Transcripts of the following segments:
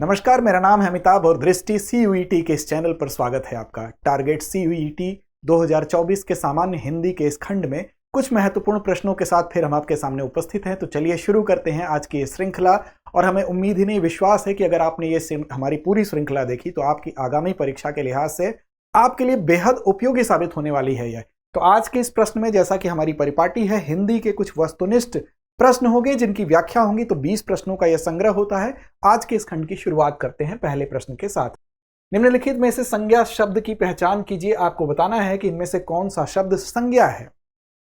नमस्कार, मेरा नाम है अमिताभ और दृष्टि CUET के इस चैनल पर स्वागत है आपका। टारगेट CUET 2024 के सामान्य हिंदी के इस खंड में कुछ महत्वपूर्ण प्रश्नों के साथ फिर हम आपके सामने उपस्थित हैं। तो चलिए शुरू करते हैं आज की ये श्रृंखला। और हमें उम्मीद ही नहीं, विश्वास है कि अगर आपने ये हमारी पूरी श्रृंखला देखी तो आपकी आगामी परीक्षा के लिहाज से आपके लिए बेहद उपयोगी साबित होने वाली है यह। तो आज के इस प्रश्न में, जैसा कि हमारी परिपाटी है, हिंदी के कुछ वस्तुनिष्ठ प्रश्न होंगे जिनकी व्याख्या होंगी। तो 20 प्रश्नों का यह संग्रह होता है। आज के इस खंड की शुरुआत करते हैं पहले प्रश्न के साथ। निम्नलिखित में से संज्ञा शब्द की पहचान कीजिए। आपको बताना है कि इनमें से कौन सा शब्द संज्ञा है।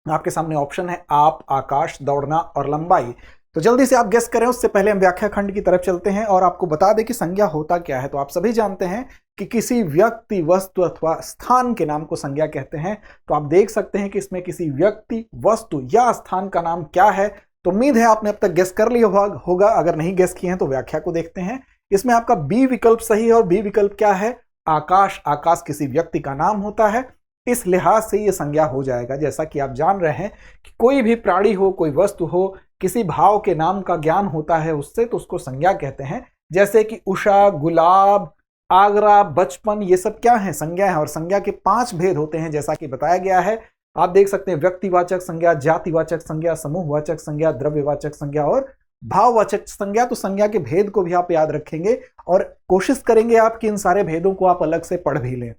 आपके सामने ऑप्शन है आप, आकाश, दौड़ना और लंबाई। तो जल्दी से आप गेस करें, उससे पहले हम व्याख्या खंड की तरफ चलते हैं और आपको बता दें कि संज्ञा होता क्या है। तो आप सभी जानते हैं कि किसी व्यक्ति, वस्तु अथवा स्थान के नाम को संज्ञा कहते हैं। तो आप देख सकते हैं कि इसमें किसी व्यक्ति, वस्तु या स्थान का नाम क्या है। तो उम्मीद है आपने अब तक गेस कर लिया होगा। अगर नहीं गेस किए हैं तो व्याख्या को देखते हैं। इसमें आपका बी विकल्प सही है। और बी विकल्प क्या है? आकाश। आकाश किसी व्यक्ति का नाम होता है, इस लिहाज से यह संज्ञा हो जाएगा। जैसा कि आप जान रहे हैं कि कोई भी प्राणी हो, कोई वस्तु हो, किसी भाव के नाम का ज्ञान होता है उससे, तो उसको संज्ञा कहते हैं। जैसे कि उषा, गुलाब, आगरा, बचपन, ये सब क्या है? संज्ञा है। और संज्ञा के 5 भेद होते हैं जैसा कि बताया गया है। आप देख सकते हैं व्यक्तिवाचक संज्ञा, जातिवाचक संज्ञा, समूहवाचक संज्ञा, द्रव्यवाचक संज्ञा और भाववाचक संज्ञा। तो संज्ञा के भेद को भी आप याद रखेंगे और कोशिश करेंगे आप कि इन सारे भेदों को आप अलग से पढ़ भी लें।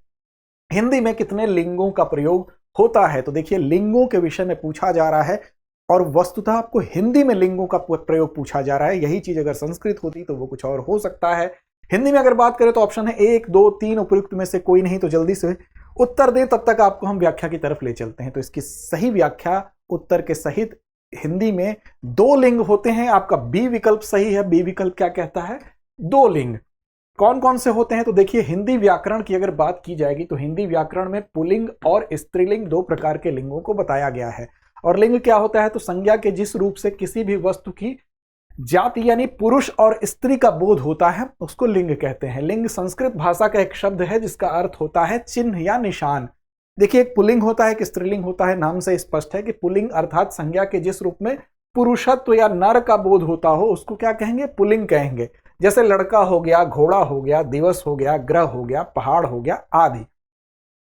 हिंदी में कितने लिंगों का प्रयोग होता है? तो देखिए, लिंगों के विषय में पूछा जा रहा है और वस्तुतः आपको हिंदी में लिंगों का प्रयोग पूछा जा रहा है। यही चीज अगर संस्कृत होती तो वो कुछ और हो सकता है। हिंदी में अगर बात करें तो ऑप्शन है 1, 2, 3 उपयुक्त में से कोई नहीं। तो जल्दी से उत्तर दें, तब तक आपको हम व्याख्या की तरफ ले चलते हैं। तो इसकी सही व्याख्या उत्तर के सहित हिंदी में 2 लिंग होते हैं। आपका बी विकल्प सही है। बी विकल्प क्या कहता है? 2 लिंग। कौन कौन से होते हैं? तो देखिए, हिंदी व्याकरण की अगर बात की जाएगी तो हिंदी व्याकरण में पुल्लिंग और स्त्रीलिंग 2 प्रकार के लिंगों को बताया गया है। और लिंग क्या होता है? तो संज्ञा के जिस रूप से किसी भी वस्तु की जाति यानी पुरुष और स्त्री का बोध होता है उसको लिंग कहते हैं। लिंग संस्कृत भाषा का एक शब्द है जिसका अर्थ होता है चिन्ह या निशान। देखिए, एक पुल्लिंग होता है, एक स्त्रीलिंग होता है। नाम से स्पष्ट है कि पुल्लिंग अर्थात संज्ञा के जिस रूप में पुरुषत्व या नर का बोध होता हो उसको क्या कहेंगे? पुल्लिंग कहेंगे। जैसे लड़का हो गया, घोड़ा हो गया, दिवस हो गया, ग्रह हो गया, पहाड़ हो गया आदि।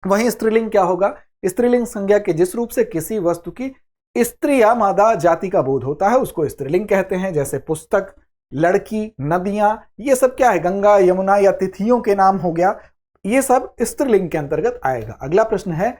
वहीं स्त्रीलिंग क्या होगा? स्त्रीलिंग संज्ञा के जिस रूप से किसी वस्तु की स्त्री या मादा जाति का बोध होता है उसको स्त्रीलिंग कहते हैं। जैसे पुस्तक, लड़की, नदियां, ये सब क्या है? गंगा, यमुना या तिथियों के नाम हो गया। ये सब स्त्रीलिंग के अंतर्गत आएगा। अगला प्रश्न है,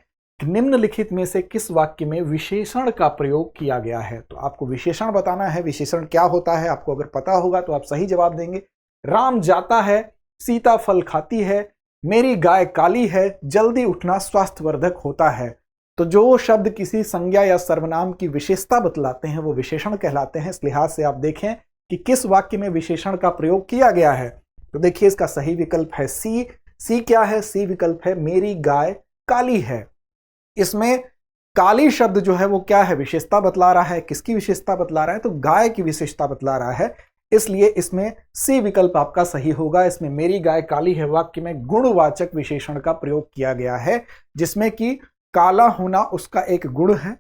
निम्नलिखित में से किस वाक्य में विशेषण का प्रयोग किया गया है? तो आपको विशेषण बताना है। विशेषण क्या होता है आपको अगर पता होगा तो आप सही जवाब देंगे। राम जाता है, सीता फल खाती है, मेरी गाय काली है, जल्दी उठना स्वास्थ्यवर्धक होता है। तो जो शब्द किसी संज्ञा या सर्वनाम की विशेषता बतलाते हैं वो विशेषण कहलाते हैं। इस लिहाज से आप देखें कि किस वाक्य में विशेषण का प्रयोग किया गया है। तो देखिए, इसका सही विकल्प है सी। सी क्या है? सी विकल्प है मेरी गाय काली है। इसमें काली शब्द जो है वो क्या है? विशेषता बतला रहा है। किसकी विशेषता बतला रहा है? तो गाय की विशेषता बतला रहा है। इसलिए इसमें सी विकल्प आपका सही होगा। इसमें मेरी गाय काली है वाक्य में गुणवाचक विशेषण का प्रयोग किया गया है, जिसमें कि काला होना उसका एक गुण है,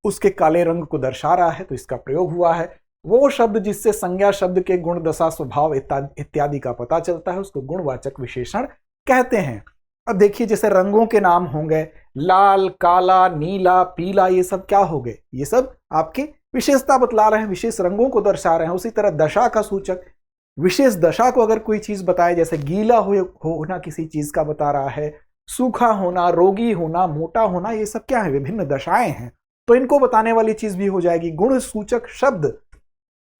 उसके काले रंग को दर्शा रहा है, तो इसका प्रयोग हुआ है। वो शब्द जिससे संज्ञा शब्द के गुण, दशा, स्वभाव इत्यादि का पता चलता है उसको गुणवाचक विशेषण कहते हैं। अब देखिए, जैसे रंगों के नाम होंगे लाल, काला, नीला, पीला, ये सब क्या हो गए? ये सब आपकी विशेषता बतला रहे हैं, विशेष रंगों को दर्शा रहे हैं। उसी तरह दशा का सूचक, विशेष दशा को अगर कोई चीज बताए, जैसे गीला होना किसी चीज का बता रहा है, सूखा होना, रोगी होना, मोटा होना, ये सब क्या है? विभिन्न दशाएं हैं। तो इनको बताने वाली चीज भी हो जाएगी। गुण सूचक शब्द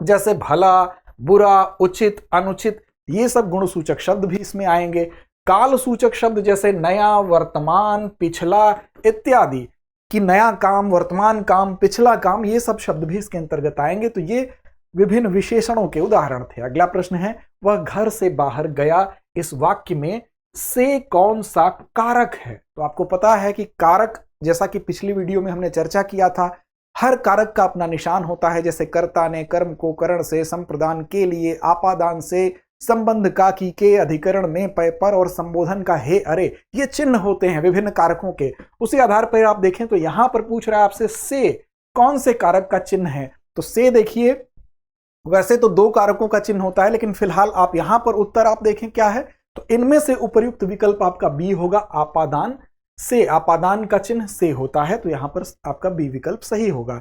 जैसे भला, बुरा, उचित, अनुचित, ये सब गुण सूचक शब्द भी इसमें आएंगे। काल सूचक शब्द जैसे नया, वर्तमान, पिछला इत्यादि, कि नया काम, वर्तमान काम, पिछला काम, ये सब शब्द भी इसके अंतर्गत आएंगे। तो ये विभिन्न विशेषणों के उदाहरण थे। अगला प्रश्न है, वह घर से बाहर गया, इस वाक्य में से कौन सा कारक है? तो आपको पता है कि कारक, जैसा कि पिछली वीडियो में हमने चर्चा किया था, हर कारक का अपना निशान होता है। जैसे कर्ता ने कर्म को करण से, संप्रदान के लिए, आपादान से, संबंध का, की के, अधिकरण में, पय पर और संबोधन का हे, अरे, ये चिन्ह होते हैं विभिन्न कारकों के। उसी आधार पर आप देखें तो यहां पर पूछ रहा है आपसे से, कौन से कारक का चिन्ह है? तो से देखिए, वैसे तो दो कारकों का चिन्ह होता है, लेकिन फिलहाल आप यहां पर उत्तर आप देखें क्या है, तो इनमें से उपयुक्त विकल्प आपका बी होगा, आपादान से। आपादान का चिन्ह से होता है, तो यहां पर आपका बी विकल्प सही होगा।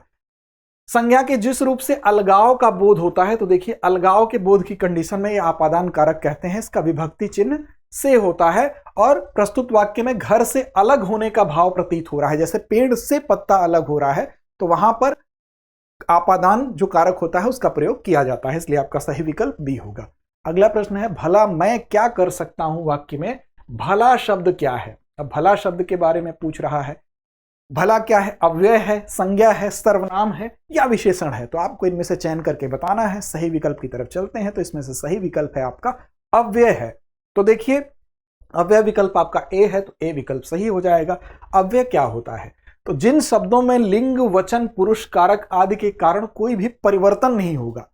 संज्ञा के जिस रूप से अलगाव का बोध होता है, तो देखिए अलगाव के बोध की कंडीशन में यह आपादान कारक कहते हैं, इसका विभक्ति चिन्ह से होता है। और प्रस्तुत वाक्य में घर से अलग होने का भाव प्रतीत हो रहा है, जैसे पेड़ से पत्ता अलग हो रहा है, तो वहां पर आपादान जो कारक होता है उसका प्रयोग किया जाता है, इसलिए आपका सही विकल्प बी होगा। अगला प्रश्न है, भला मैं क्या कर सकता हूं वाक्य में। भला शब्द क्या है? अब भला शब्द के बारे में पूछ रहा है। भला क्या है? अव्यय है, संज्ञा है, सर्वनाम है या विशेषण है? तो आपको इनमें से चयन करके बताना है। सही विकल्प की तरफ चलते हैं, तो इसमें से सही विकल्प है आपका अव्यय है। तो देखिए अव्यय विकल्प आपका ए है, तो ए विकल्प सही हो जाएगा। अव्यय क्या होता है? तो जिन शब्दों में लिंग, वचन, पुरुष, कारक आदि के कारण कोई भी परिवर्तन नहीं होगा,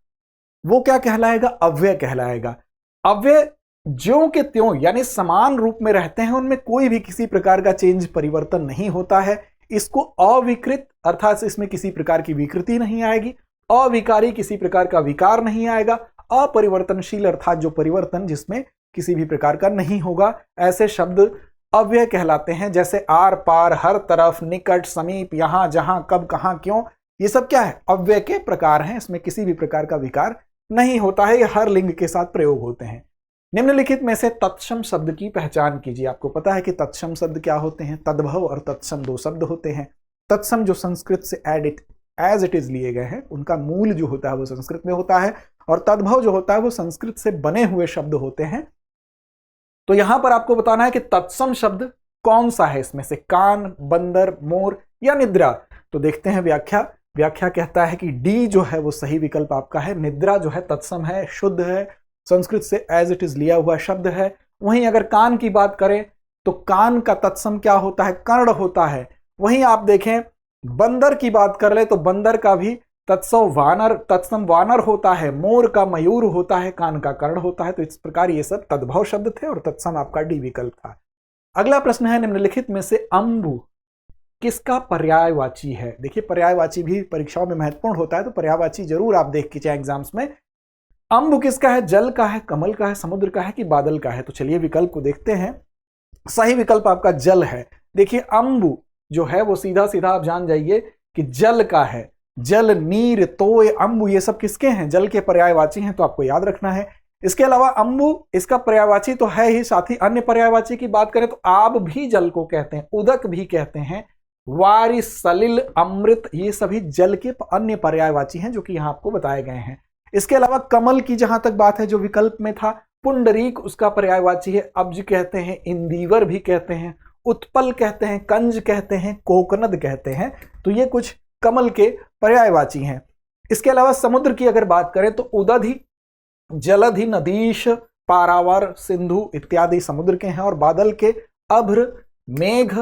वो क्या कहलाएगा? अव्यय कहलाएगा। अव्यय ज्यों के त्यों यानी समान रूप में रहते हैं, उनमें कोई भी किसी प्रकार का चेंज, परिवर्तन नहीं होता है। इसको अविकृत अर्थात इसमें किसी प्रकार की विकृति नहीं आएगी, अविकारी किसी प्रकार का विकार नहीं आएगा, अपरिवर्तनशील अर्थात जो परिवर्तन जिसमें किसी भी प्रकार का नहीं होगा, ऐसे शब्द अव्यय कहलाते हैं। जैसे आर पार, हर तरफ, निकट, समीप, यहां जहां, कब, कहां, क्यों, ये सब क्या है? अव्यय के प्रकार हैं। इसमें किसी भी प्रकार का विकार नहीं होता है, ये हर लिंग के साथ प्रयोग होते हैं। निम्नलिखित में से तत्सम शब्द की पहचान कीजिए। आपको पता है कि तत्सम शब्द क्या होते हैं? तद्भव और तत्सम दो शब्द होते हैं। तत्सम जो संस्कृत से एज इट इज लिए गए हैं, उनका मूल जो होता है वो संस्कृत में होता है, और तद्भव जो होता है वो संस्कृत से बने हुए शब्द होते हैं। तो यहां पर आपको बताना है कि तत्सम शब्द कौन सा है इसमें से, कान, बंदर, मोर या निद्रा। तो देखते हैं व्याख्या। व्याख्या कहता है कि डी जो है वो सही विकल्प आपका है। निद्रा जो है तत्सम है, शुद्ध है, संस्कृत से एज इट इज लिया हुआ शब्द है। वहीं अगर कान की बात करें तो कान का तत्सम क्या होता है? कर्ण होता है। वहीं आप देखें बंदर की बात कर ले तो बंदर का भी तत्सम वानर होता है, मोर का मयूर होता है, कान का कर्ण होता है। तो इस प्रकार ये सब तद्भव शब्द थे और तत्सम आपका डी विकल्प था। अगला प्रश्न है, निम्नलिखित में से अम्बु किसका पर्यायवाची है? देखिए पर्यायवाची भी परीक्षाओं में महत्वपूर्ण होता है, तो पर्यायवाची जरूर आप देख के चाहे एग्जाम्स में। अम्बु किसका है? जल का है, कमल का है, समुद्र का है कि बादल का है? तो चलिए विकल्प को देखते हैं। सही विकल्प आपका जल है। देखिए अम्बु जो है वो सीधा सीधा आप जान जाइए कि जल का है। जल, नीर, तोय, अम्बु ये सब किसके हैं? जल के पर्यायवाची हैं, तो आपको याद रखना है। इसके अलावा अम्बु इसका पर्यायवाची तो है ही, साथ ही अन्य पर्यायवाची की बात करें तो आब भी जल को कहते हैं, उदक भी कहते हैं, वारि, सलिल, अमृत, ये सभी जल के अन्य पर्यायवाची हैं जो कि यहां आपको बताए गए हैं। इसके अलावा कमल की जहां तक बात है, जो विकल्प में था, पुंडरीक उसका पर्यायवाची है, अब्ज कहते हैं, इंदीवर भी कहते हैं, उत्पल कहते हैं, कंज कहते हैं, कोकनद कहते हैं। तो ये कुछ कमल के पर्यायवाची हैं। इसके अलावा समुद्र की अगर बात करें तो उदधि, जलधि, नदीश, पारावर, सिंधु इत्यादि समुद्र के हैं। और बादल के अभ्र, मेघ,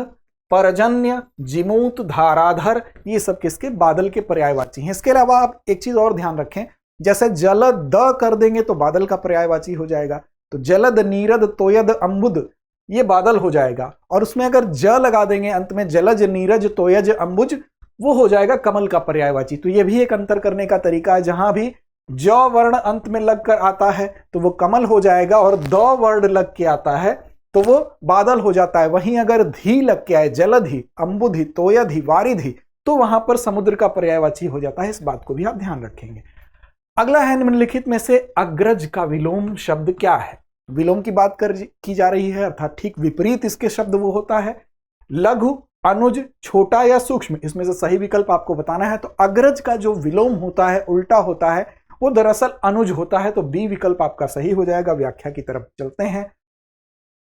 परजन्य, जिमूत, धाराधर, ये सब किसके? बादल के पर्यायवाची हैं। इसके अलावा आप एक चीज और ध्यान रखें, जैसे जलद कर देंगे तो बादल का पर्यायवाची हो जाएगा, तो जलद, नीरद, तोयद, अम्बुद ये बादल हो जाएगा। और उसमें अगर ज लगा देंगे अंत में, जलज, नीरज, तोयज, अम्बुज, वो हो जाएगा कमल का पर्यायवाची। तो ये भी एक अंतर करने का तरीका है, जहां भी ज वर्ण अंत में लगकर आता है तो वो कमल हो जाएगा, और द वर्ण लग के आता है तो वो बादल हो जाता है। वहीं अगर धी लग के आए, जलधि, अम्बुधि, तोयधि, वारिधि, तो वहां पर समुद्र का पर्यायवाची हो जाता है। इस बात को भी आप ध्यान रखेंगे। अगला है, निम्नलिखित में से अग्रज का विलोम शब्द क्या है? विलोम की बात की जा रही है, अर्थात ठीक विपरीत इसके शब्द वो होता है लघु, अनुज, छोटा या सूक्ष्म। इसमें से सही विकल्प आपको बताना है। तो अग्रज का जो विलोम होता है, उल्टा होता है, वो दरअसल अनुज होता है। तो बी विकल्प आपका सही हो जाएगा। व्याख्या की तरफ चलते हैं।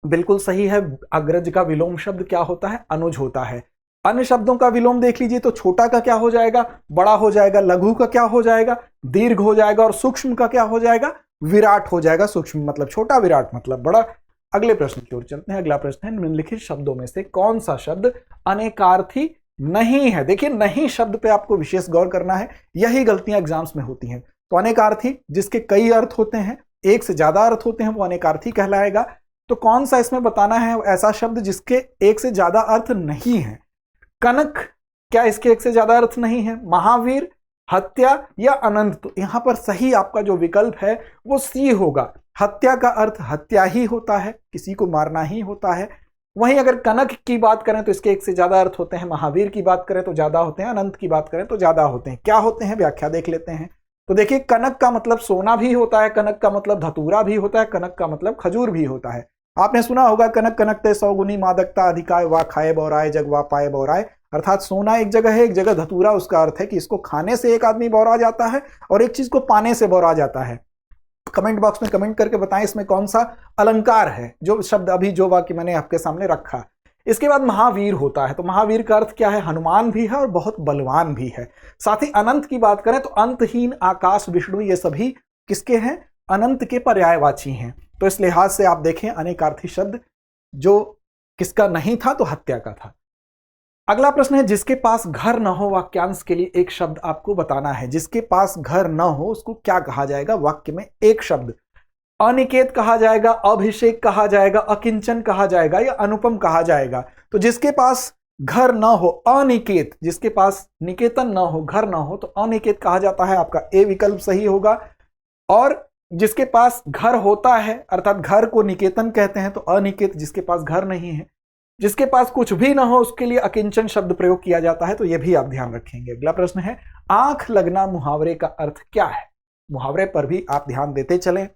बिल्कुल सही है, अग्रज का विलोम शब्द क्या होता है? अनुज होता है। अन्य शब्दों का विलोम देख लीजिए, तो छोटा का क्या हो जाएगा? बड़ा हो जाएगा। लघु का क्या हो जाएगा? दीर्घ हो जाएगा। और सूक्ष्म का क्या हो जाएगा? विराट हो जाएगा। सूक्ष्म मतलब छोटा, विराट मतलब बड़ा। अगले प्रश्न की ओर चलते हैं। अगला प्रश्न है, निम्नलिखित शब्दों में से कौन सा शब्द अनेकार्थी नहीं है? देखिए नहीं शब्द पे आपको विशेष गौर करना है, यही गलतियां एग्जाम्स में होती हैं। तो अनेकार्थी जिसके कई अर्थ होते हैं, एक से ज्यादा अर्थ होते हैं, वो अनेकार्थी कहलाएगा। तो कौन सा इसमें बताना है ऐसा शब्द जिसके एक से ज्यादा अर्थ नहीं है? कनक क्या इसके एक से ज्यादा अर्थ नहीं है? महावीर, हत्या या अनंत? तो यहां पर सही आपका जो विकल्प है वो सी होगा। हत्या का अर्थ हत्या ही होता है, किसी को मारना ही होता है। वहीं अगर कनक की बात करें तो इसके एक से ज्यादा अर्थ होते हैं। महावीर की बात करें तो ज्यादा होते हैं, अनंत की बात करें तो ज्यादा होते हैं। क्या होते हैं व्याख्या देख लेते हैं। तो देखिए, कनक का मतलब सोना भी होता है, कनक का मतलब धतूरा भी होता है, कनक का मतलब खजूर भी होता है। आपने सुना होगा कनक कनकते 100 गुनी मादकता अधिकाय, वा खाए बौराए जग वा पाए बौराए। अर्थात सोना एक जगह है, एक जगह धतूरा। उसका अर्थ है कि इसको खाने से एक आदमी बौरा जाता है और एक चीज को पाने से बौरा जाता है। कमेंट बॉक्स में कमेंट करके बताएं इसमें कौन सा अलंकार है, जो शब्द अभी जो वाक्य मैंने आपके सामने रखा। इसके बाद महावीर होता है। तो महावीर का अर्थ क्या है? हनुमान भी है और बहुत बलवान भी है। साथ ही अनंत की बात करें तो अंतहीन, आकाश, विष्णु, ये सभी किसके हैं? अनंत के पर्यायवाची हैं। तो इस लिहाज से आप देखें अनेकार्थी शब्द जो किसका नहीं था? तो हत्या का था। अगला प्रश्न है, जिसके पास घर न हो, वाक्यांश के लिए एक शब्द आपको बताना है। जिसके पास घर न हो उसको क्या कहा जाएगा? वाक्य में एक शब्द। अनिकेत कहा जाएगा, अभिषेक कहा जाएगा, अकिंचन कहा जाएगा या अनुपम कहा जाएगा। तो जिसके पास घर न हो, अनिकेत। जिसके पास निकेतन न हो, घर न हो, तो अनिकेत कहा जाता है। आपका ए विकल्प सही होगा। और जिसके पास घर होता है, अर्थात घर को निकेतन कहते हैं, तो अनिकेत जिसके पास घर नहीं है। जिसके पास कुछ भी ना हो उसके लिए अकिंचन शब्द प्रयोग किया जाता है। तो यह भी आप ध्यान रखेंगे। अगला प्रश्न है, आंख लगना मुहावरे का अर्थ क्या है? मुहावरे पर भी आप ध्यान देते चलें।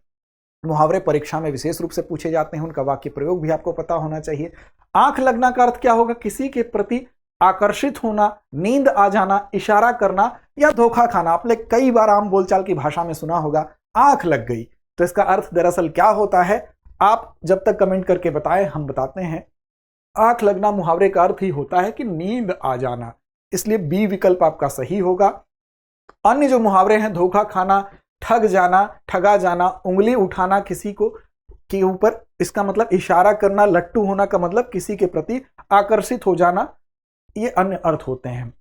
मुहावरे परीक्षा में विशेष रूप से पूछे जाते हैं, उनका वाक्य प्रयोग भी आपको पता होना चाहिए। आंख लगना का अर्थ क्या होगा? किसी के प्रति आकर्षित होना, नींद आ जाना, इशारा करना या धोखा खाना। आपने कई बार आम बोलचाल की भाषा में सुना होगा, आंख लग गई। तो इसका अर्थ दरअसल क्या होता है? आप जब तक कमेंट करके बताएं, हम बताते हैं। आंख लगना मुहावरे का अर्थ ही होता है कि नींद आ जाना, इसलिए बी विकल्प आपका सही होगा। अन्य जो मुहावरे हैं, धोखा खाना, ठग जाना, ठगा जाना, उंगली उठाना किसी को के ऊपर, इसका मतलब इशारा करना, लट्टू होना का मतलब किसी के प्रति आकर्षित हो जाना, ये अन्य अर्थ होते हैं।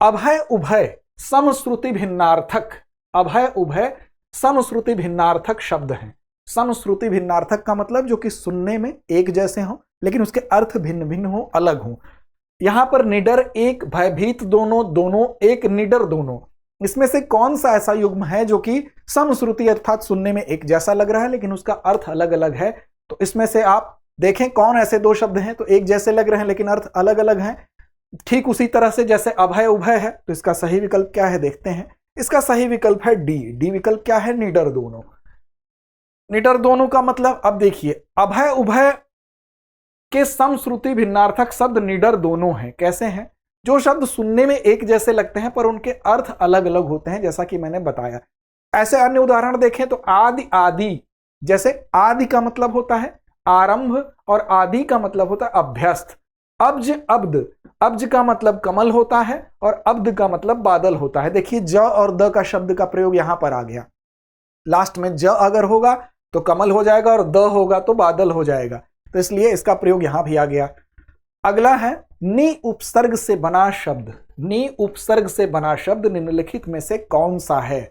अभय उभय समश्रुति भिन्नार्थक। अभय उभय समश्रुति भिन्नार्थक शब्द हैं। समश्रुति भिन्नार्थक का मतलब जो कि सुनने में एक जैसे हो लेकिन उसके अर्थ भिन्न भिन्न हो, अलग हो। यहां पर निडर एक, भयभीत दोनों, दोनों एक, निडर दोनों, इसमें से कौन सा ऐसा युग्म है जो कि समश्रुति अर्थात सुनने में एक जैसा लग रहा है लेकिन उसका अर्थ अलग अलग है? तो इसमें से आप देखें कौन ऐसे दो शब्द हैं तो एक जैसे लग रहे हैं लेकिन अर्थ अलग अलग हैं। ठीक उसी तरह से जैसे अभय उभय है, तो इसका सही विकल्प क्या है देखते हैं। इसका सही विकल्प है डी। डी विकल्प क्या है? निडर दोनों। निडर दोनों का मतलब, अब देखिए, अभय उभय के समश्रुति भिन्नार्थक शब्द निडर दोनों हैं। कैसे हैं? जो शब्द सुनने में एक जैसे लगते हैं पर उनके अर्थ अलग अलग होते हैं, जैसा कि मैंने बताया। ऐसे अन्य उदाहरण देखें तो आदि, आदि, जैसे आदि का मतलब होता है आरंभ और आदि का मतलब होता है अभ्यस्त। अब्ज, अब्द, अब्ज का मतलब कमल होता है और अब्द का मतलब बादल होता है। देखिए, ज और द का शब्द का प्रयोग यहां पर आ गया। लास्ट में ज अगर होगा तो कमल हो जाएगा और द होगा तो बादल हो जाएगा, तो इसलिए इसका प्रयोग यहां भी आ गया। अगला है, नि उपसर्ग से बना शब्द। नि उपसर्ग से बना शब्द निम्नलिखित में से कौन सा है?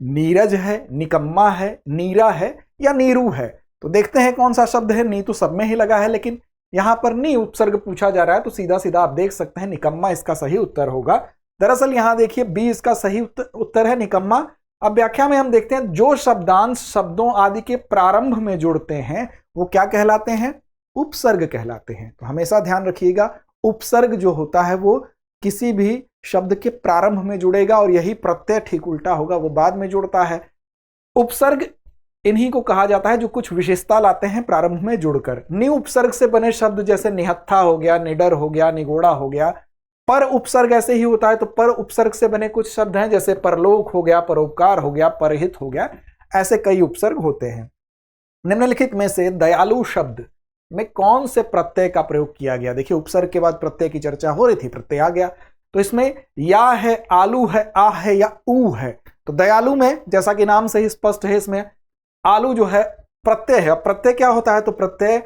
नीरज है, निकम्मा है, नीरा है या नीरू है? तो देखते हैं कौन सा शब्द है। नी तो सब में ही लगा है लेकिन यहां पर नि उपसर्ग पूछा जा रहा है, तो सीधा सीधा आप देख सकते हैं निकम्मा इसका सही उत्तर होगा। दरअसल यहां देखिए, बी इसका सही उत्तर है, निकम्मा। अब व्याख्या में हम देखते हैं, जो शब्दांश शब्दों आदि के प्रारंभ में जुड़ते हैं वो क्या कहलाते हैं? उपसर्ग कहलाते हैं। तो हमेशा ध्यान रखिएगा, उपसर्ग जो होता है वो किसी भी शब्द के प्रारंभ में जुड़ेगा और यही प्रत्यय ठीक उल्टा होगा, वो बाद में जुड़ता है। उपसर्ग इन्हीं को कहा जाता है जो कुछ विशेषता लाते हैं प्रारंभ में जुड़कर। नि उपसर्ग से बने शब्द जैसे निहत्था हो गया, निडर हो गया, निगोड़ा हो गया। पर उपसर्ग ऐसे ही होता है, तो पर उपसर्ग से बने कुछ शब्द हैं जैसे परलोक हो गया, परोपकार हो गया, परहित हो गया, ऐसे कई उपसर्ग होते हैं। निम्नलिखित में से दयालु शब्द में कौन से प्रत्यय का प्रयोग किया गया? देखिए, उपसर्ग के बाद प्रत्यय की चर्चा हो रही थी, प्रत्यय आ गया, तो इसमें या है, आलू है, आ है या ऊ है। तो दयालु में जैसा कि नाम से ही स्पष्ट है, इसमें आलू जो है प्रत्यय है। प्रत्यय क्या होता है? तो प्रत्यय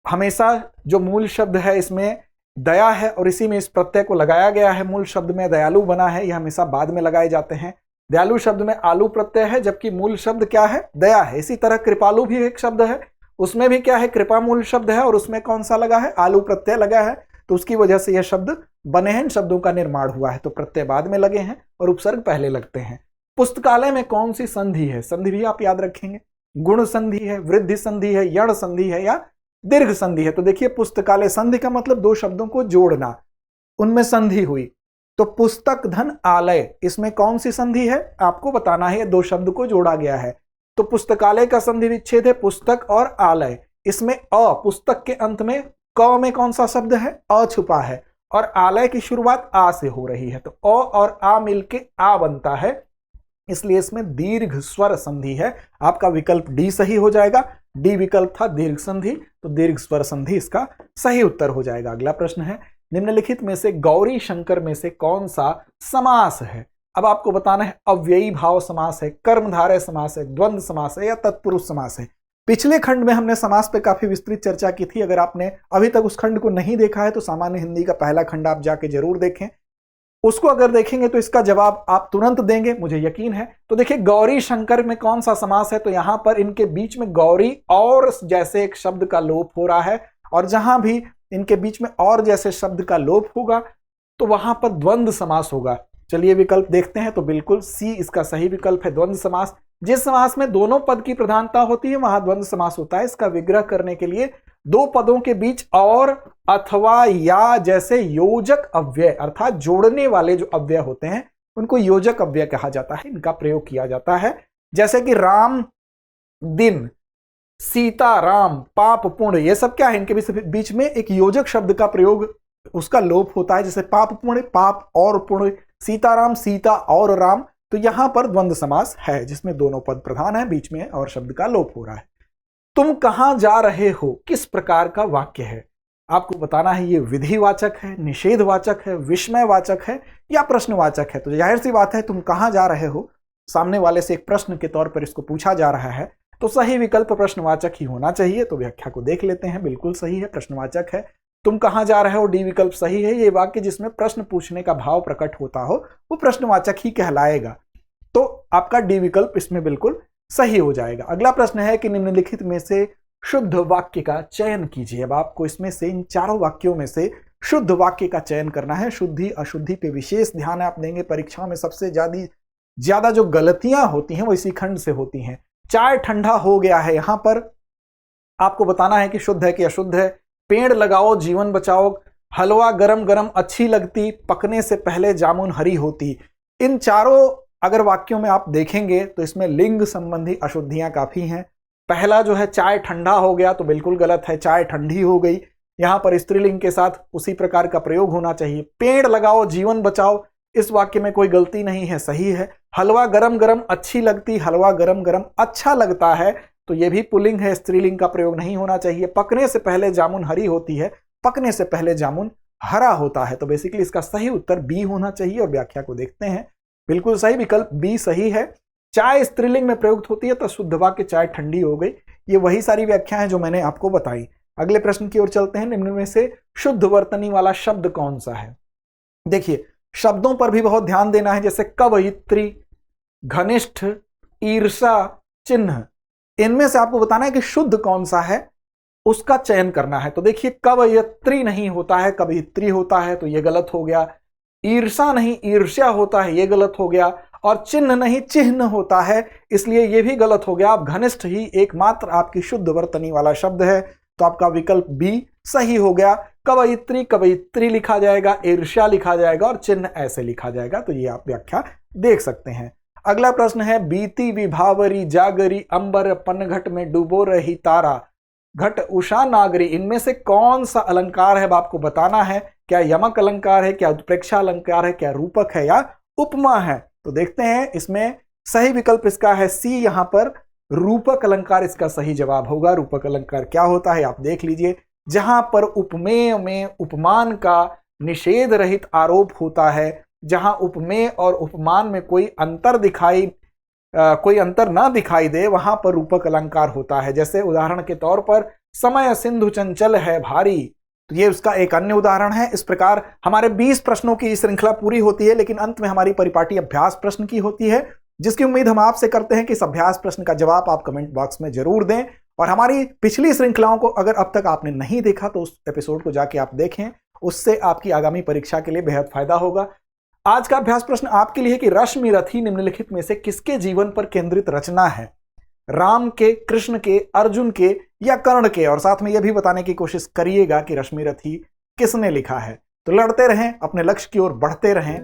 हमेशा जो मूल शब्द है इसमें दया है और इसी में इस प्रत्यय को लगाया गया है। मूल शब्द में दयालु बना है, यह हमेशा बाद में लगाए जाते हैं। दयालु शब्द में आलू प्रत्यय है जबकि मूल शब्द क्या है? दया है। इसी तरह कृपालु भी एक शब्द है, उसमें भी क्या है? कृपा मूल शब्द है और उसमें कौन सा लगा है? आलू प्रत्यय लगा है। तो उसकी वजह से यह शब्द बने हैं, इन शब्दों का निर्माण हुआ है। तो प्रत्यय बाद में लगे हैं और उपसर्ग पहले लगते हैं। पुस्तकालय में कौन सी संधि है? संधि भी आप याद रखेंगे, गुण संधि है, वृद्धि संधि है, यण संधि है या दीर्घ संधि है। तो देखिए पुस्तकालय, संधि का मतलब दो शब्दों को जोड़ना, उनमें संधि हुई। तो पुस्तक धन आलय, इसमें कौन सी संधि है आपको बताना है, दो शब्द को जोड़ा गया है। तो पुस्तकालय का संधि विच्छेद है पुस्तक और आलय। इसमें अ, पुस्तक के अंत में क में कौन सा शब्द है? अ छुपा है, और आलय की शुरुआत आ से हो रही है, तो अ और आ मिलके आ बनता है, इसलिए इसमें दीर्घ स्वर संधि है। आपका विकल्प डी सही हो जाएगा। डी विकल्प था दीर्घ संधि, तो दीर्घ स्वर संधि इसका सही उत्तर हो जाएगा। अगला प्रश्न है, निम्नलिखित में से गौरी शंकर में से कौन सा समास है? अब आपको बताना है अव्ययी भाव समास है, कर्मधारय समास है, द्वंद्व समास है या तत्पुरुष समास है। पिछले खंड में हमने समास पे काफी विस्तृत चर्चा की थी। अगर आपने अभी तक उस खंड को नहीं देखा है तो सामान्य हिंदी का पहला खंड आप जाके जरूर देखें। उसको अगर देखेंगे तो इसका जवाब आप तुरंत देंगे, मुझे यकीन है। तो देखिए गौरी शंकर में कौन सा समास है? तो यहां पर इनके बीच में गौरी और जैसे एक शब्द का लोप हो रहा है, और जहां भी इनके बीच में और जैसे शब्द का लोप होगा तो वहां पर द्वंद्व समास होगा। चलिए विकल्प देखते हैं। तो बिल्कुल सी इसका सही विकल्प है, द्वंद्व समास। जिस समास में दोनों पद की प्रधानता होती है वहां द्वंद्व समास होता है। इसका विग्रह करने के लिए दो पदों के बीच और, अथवा, या जैसे योजक अव्यय अर्थात जोड़ने वाले जो अव्यय होते हैं उनको योजक अव्यय कहा जाता है, इनका प्रयोग किया जाता है। जैसे कि राम दिन, सीता राम, पाप पुण्य, ये सब क्या है? इनके बीच में एक योजक शब्द का प्रयोग, उसका लोप होता है। जैसे पाप पुण्य, पाप और पुण्य, सीताराम, सीता और राम। तो यहां पर द्वंद्व समास है जिसमें दोनों पद प्रधान है, बीच में और शब्द का लोप हो रहा है। तुम कहां जा रहे हो किस प्रकार का वाक्य है? आपको बताना है ये विधिवाचक है, निषेधवाचक है, विस्मयवाचक है या प्रश्नवाचक है। तो जाहिर सी बात है तुम कहां जा रहे हो सामने वाले से एक प्रश्न के तौर पर इसको पूछा जा रहा है, तो सही विकल्प प्रश्नवाचक ही होना चाहिए। तो व्याख्या को देख लेते हैं, बिल्कुल सही है, प्रश्नवाचक है। तुम कहां जा रहे हो, डी विकल्प सही है। ये वाक्य जिसमें प्रश्न पूछने का भाव प्रकट होता हो वो प्रश्नवाचक ही कहलाएगा। तो आपका डी विकल्प इसमें बिल्कुल सही हो जाएगा। अगला प्रश्न है कि निम्नलिखित में से शुद्ध वाक्य का चयन कीजिए। अब आपको इसमें से इन चारों वाक्यों में से शुद्ध वाक्य का चयन करना है। शुद्धि अशुद्धि पे विशेष ध्यान आप देंगे। परीक्षाओं में सबसे ज्यादा जो गलतियां होती हैं वो इसी खंड से होती हैं। चाय ठंडा हो गया है, यहां पर आपको बताना है कि शुद्ध है कि अशुद्ध है। पेड़ लगाओ जीवन बचाओ, हलवा गरम गरम अच्छी लगती, पकने से पहले जामुन हरी होती। इन चारों अगर वाक्यों में आप देखेंगे तो इसमें लिंग संबंधी अशुद्धियां काफी हैं। पहला जो है चाय ठंडा हो गया तो बिल्कुल गलत है, चाय ठंडी हो गई। यहां पर स्त्रीलिंग के साथ उसी प्रकार का प्रयोग होना चाहिए। पेड़ लगाओ जीवन बचाओ, इस वाक्य में कोई गलती नहीं है, सही है। हलवा गरम गरम अच्छी लगती, हलवा गरम गरम अच्छा लगता है, तो यह भी पुल्लिंग है, स्त्रीलिंग का प्रयोग नहीं होना चाहिए। पकने से पहले जामुन हरी होती है, पकने से पहले जामुन हरा होता है। तो बेसिकली इसका सही उत्तर बी होना चाहिए। और व्याख्या को देखते हैं, बिल्कुल सही विकल्प बी सही है। चाय स्त्रीलिंग में प्रयुक्त होती है तो शुद्ध वाक्य चाय ठंडी हो गई। ये वही सारी व्याख्याएं जो मैंने आपको बताई। अगले प्रश्न की ओर चलते हैं। निम्न में से शुद्ध वर्तनी वाला शब्द कौन सा है? देखिए शब्दों पर भी बहुत ध्यान देना है, जैसे कवयित्री, घनिष्ठ, ईर्षा, चिन्ह। इनमें से आपको बताना है कि शुद्ध कौन सा है, उसका चयन करना है। तो देखिए कवयित्री नहीं होता है, कवयित्री होता है, तो यह गलत हो गया। ईर्षा नहीं ईर्ष्या होता है, यह गलत हो गया। और चिन्ह नहीं चिन्ह होता है, इसलिए यह भी गलत हो गया। आप घनिष्ठ ही एकमात्र आपकी शुद्ध वर्तनी वाला शब्द है, तो आपका विकल्प बी सही हो गया। कवयित्री कवयित्री लिखा जाएगा, ईर्ष्या लिखा जाएगा और चिन्ह ऐसे लिखा जाएगा। तो ये आप व्याख्या देख सकते हैं। अगला प्रश्न है, बीती विभावरी जागरी, अंबर पनघट में डूबो रही तारा, घट उषा नागरी। इनमें से कौन सा अलंकार है आपको बताना है। क्या यमक अलंकार है, क्या उत्प्रेक्षा अलंकार है, क्या रूपक है या उपमा है? तो देखते हैं, इसमें सही विकल्प इसका है सी। यहां पर रूपक अलंकार इसका सही जवाब होगा। रूपक अलंकार क्या होता है आप देख लीजिए। जहां पर उपमेय में उपमान का निषेध रहित आरोप होता है, जहां उपमेय और उपमान में कोई अंतर ना दिखाई दे, वहां पर रूपक अलंकार होता है। जैसे उदाहरण के तौर पर समय सिंधु चंचल है भारी, तो ये उसका एक अन्य उदाहरण है। इस प्रकार हमारे 20 प्रश्नों की श्रृंखला पूरी होती है, लेकिन अंत में हमारी परिपाटी अभ्यास प्रश्न की होती है, जिसकी उम्मीद हम आपसे करते हैं कि इस अभ्यास प्रश्न का जवाब आप कमेंट बॉक्स में जरूर दें। और हमारी पिछली श्रृंखलाओं को अगर अब तक आपने नहीं देखा तो उस एपिसोड को जाके आप देखें। उससे आपकी आगामी परीक्षा के लिए बेहद फायदा होगा। आज का अभ्यास प्रश्न आपके लिए है कि रश्मिरथी निम्नलिखित में से किसके जीवन पर केंद्रित रचना है? राम के, कृष्ण के, अर्जुन के या कर्ण के? और साथ में यह भी बताने की कोशिश करिएगा कि रश्मिरथी किसने लिखा है। तो लड़ते रहें, अपने लक्ष्य की ओर बढ़ते रहें।